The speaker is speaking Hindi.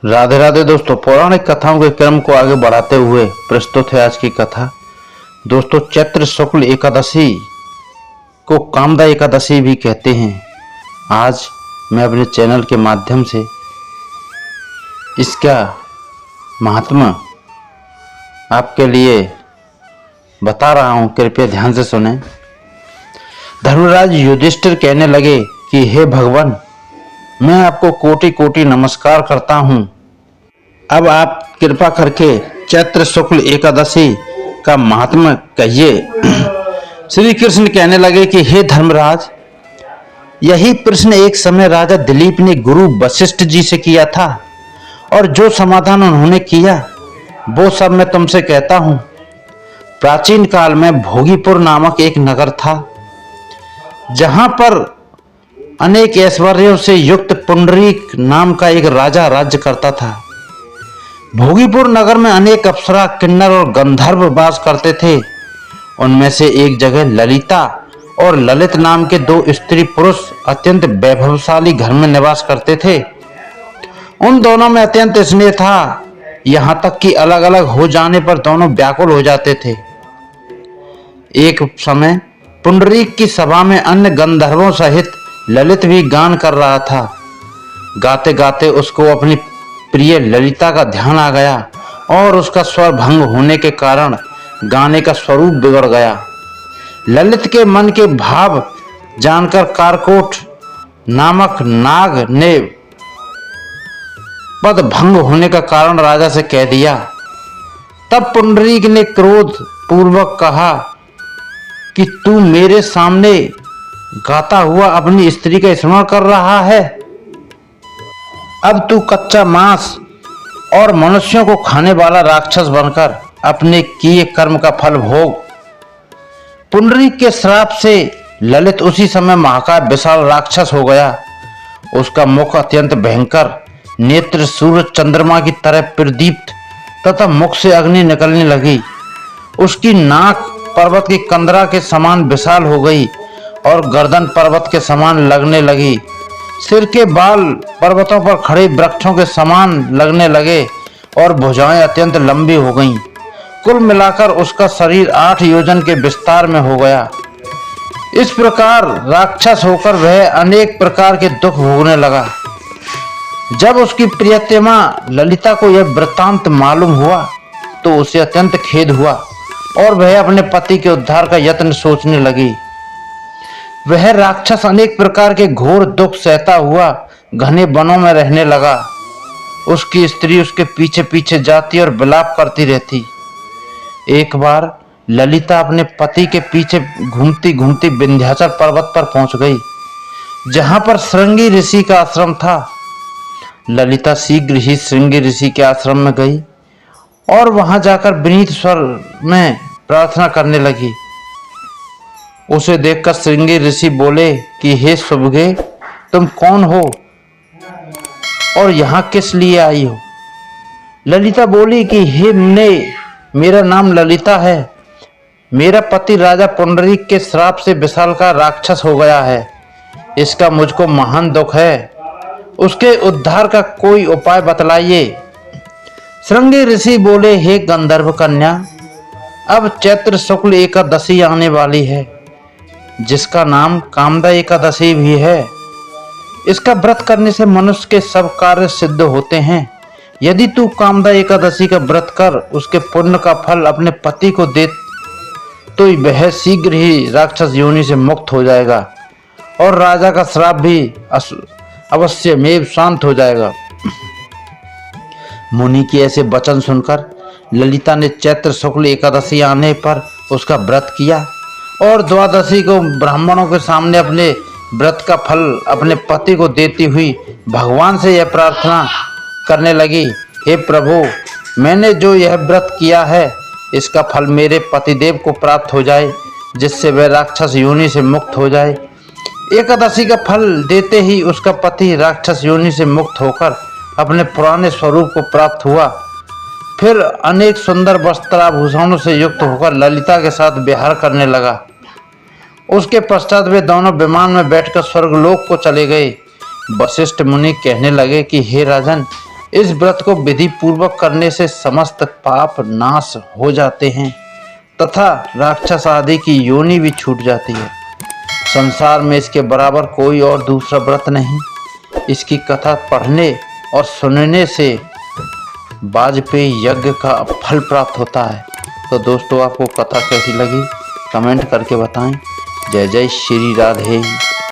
राधे राधे दोस्तों, पौराणिक कथाओं के क्रम को आगे बढ़ाते हुए प्रस्तुत है आज की कथा। दोस्तों, चैत्र शुक्ल एकादशी को कामदा एकादशी भी कहते हैं। आज मैं अपने चैनल के माध्यम से इसका महात्मा आपके लिए बता रहा हूं, कृपया ध्यान से सुने। धर्मराज युधिष्ठिर कहने लगे कि हे भगवान, मैं आपको कोटि कोटि नमस्कार करता हूं। अब आप कृपा करके चैत्र शुक्ल एकादशी का महात्मा कहिए। श्री कृष्ण कहने लगे कि हे धर्मराज, यही प्रश्न एक समय राजा दिलीप ने गुरु वशिष्ठ जी से किया था, और जो समाधान उन्होंने किया वो सब मैं तुमसे कहता हूं। प्राचीन काल में भोगीपुर नामक एक नगर था, जहां पर अनेक ऐश्वर्यों से युक्त पुंडरीक नाम का एक राजा राज्य करता था। भोगीपुर नगर में अनेक अप्सरा, किन्नर और गंधर्व वास करते थे। उनमें से एक जगह ललिता और ललित नाम के दो स्त्री पुरुष अत्यंत वैभवशाली घर में निवास करते थे। उन दोनों में अत्यंत स्नेह था, यहां तक कि अलग अलग हो जाने पर दोनों व्याकुल हो जाते थे। एक समय पुंडरीक की सभा में अन्य गंधर्वों सहित ललित भी गान कर रहा था। गाते गाते उसको अपनी प्रिय ललिता का ध्यान आ गया, और उसका स्वर भंग होने के कारण गाने का स्वरूप बिगड़ गया। ललित के मन के भाव जानकर कारकोट नामक नाग ने पद भंग होने का कारण राजा से कह दिया। तब पुंडरीक ने क्रोध पूर्वक कहा कि तू मेरे सामने गाता हुआ अपनी स्त्री का स्मरण कर रहा है। अब तू कच्चा मांस और मनुष्यों को खाने वाला राक्षस बनकर अपने किए कर्म का फल भोग। पुंडरीक के श्राप से ललित उसी समय महाकाय विशाल राक्षस हो गया। उसका मुख अत्यंत भयंकर, नेत्र सूर्य चंद्रमा की तरह प्रदीप्त तथा मुख से अग्नि निकलने लगी। उसकी नाक पर्वत की कंदरा के समान विशाल हो गई और गर्दन पर्वत के समान लगने लगी। सिर के बाल पर्वतों पर खड़े वृक्षों के समान लगने लगे और भुजाएं अत्यंत लंबी हो गईं। कुल मिलाकर उसका शरीर 8 योजन के विस्तार में हो गया। इस प्रकार राक्षस होकर वह अनेक प्रकार के दुख भोगने लगा। जब उसकी प्रियतमा ललिता को यह वृत्तांत मालूम हुआ तो उसे अत्यंत खेद हुआ, और वह अपने पति के उद्धार का यत्न सोचने लगी। वह राक्षस अनेक प्रकार के घोर दुख सहता हुआ घने वनों में रहने लगा। उसकी स्त्री उसके पीछे पीछे जाती और विलाप करती रहती। एक बार ललिता अपने पति के पीछे घूमती घूमती विंध्याचल पर्वत पर पहुंच गई, जहां पर श्रृंगी ऋषि का आश्रम था। ललिता शीघ्र ही श्रृंगी ऋषि के आश्रम में गई और वहां जाकर विनीत स्वर में प्रार्थना करने लगी। उसे देखकर श्रृंगी ऋषि बोले कि हे सुभगे, तुम कौन हो और यहाँ किस लिए आई हो? ललिता बोली कि हे मुने, मेरा नाम ललिता है। मेरा पति राजा पुंडरीक के श्राप से विशालकाय राक्षस हो गया है। इसका मुझको महान दुख है। उसके उद्धार का कोई उपाय बतलाइए। श्रृंगी ऋषि बोले, हे गंधर्व कन्या, अब चैत्र शुक्ल एकादशी आने वाली है, जिसका नाम कामदा एकादशी भी है। इसका व्रत करने से मनुष्य के सब कार्य सिद्ध होते हैं। यदि तू कामदा एकादशी का व्रत कर उसके पुण्य का फल अपने पति को दे तो वह शीघ्र ही राक्षस योनि से मुक्त हो जाएगा, और राजा का श्राप भी अवश्य में शांत हो जाएगा। मुनि के ऐसे वचन सुनकर ललिता ने चैत्र शुक्ल एकादशी आने पर उसका व्रत किया, और द्वादशी को ब्राह्मणों के सामने अपने व्रत का फल अपने पति को देती हुई भगवान से यह प्रार्थना करने लगी, हे प्रभु, मैंने जो यह व्रत किया है इसका फल मेरे पतिदेव को प्राप्त हो जाए, जिससे वह राक्षस योनि से मुक्त हो जाए। एकादशी का फल देते ही उसका पति राक्षस योनि से मुक्त होकर अपने पुराने स्वरूप को प्राप्त हुआ। फिर अनेक सुंदर वस्त्राभूषणों से युक्त होकर ललिता के साथ विहार करने लगा। उसके पश्चात वे दोनों विमान में बैठकर स्वर्गलोक को चले गए। वशिष्ठ मुनि कहने लगे कि हे राजन, इस व्रत को विधि पूर्वक करने से समस्त पाप नाश हो जाते हैं तथा राक्षस आदि की योनि भी छूट जाती है। संसार में इसके बराबर कोई और दूसरा व्रत नहीं। इसकी कथा पढ़ने और सुनने से वाजपेयी यज्ञ का फल प्राप्त होता है। तो दोस्तों, आपको कथा कैसी लगी कमेंट करके बताएं। जय जय श्री राधे।